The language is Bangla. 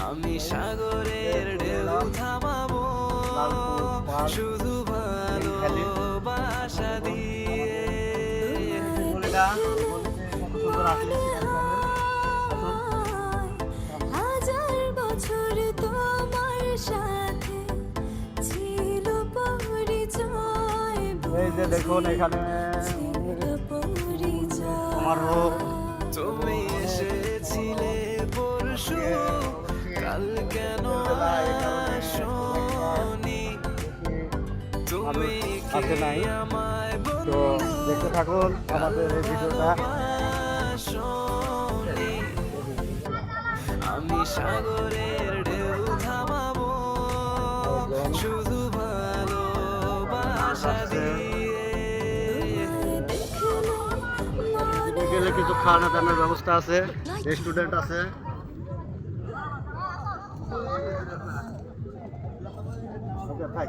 আমি সাগরের ঢেউ থামাবো শুধু ভালোবাসা দিয়ে। হাজার বছর তোমার সাথে ছিল পরিচয়, এই যে দেখুন এখানে আমার তুমি এসেছিলে পরশু, কাল কেন আসোনি? তুমি আছে নাই, আমায় তো দেখতে থাকুন আমাদের এই ভিডিওটা। ভালোবাসোনি। আমি সাগরের ঢেউ থামাবো শুধু ভালোবাসা দিয়ে। গেলে কিছু খাওয়ানো দাওয়ানোর ব্যবস্থা আছে, রেস্টুরেন্ট আছে। ওকে, থাক।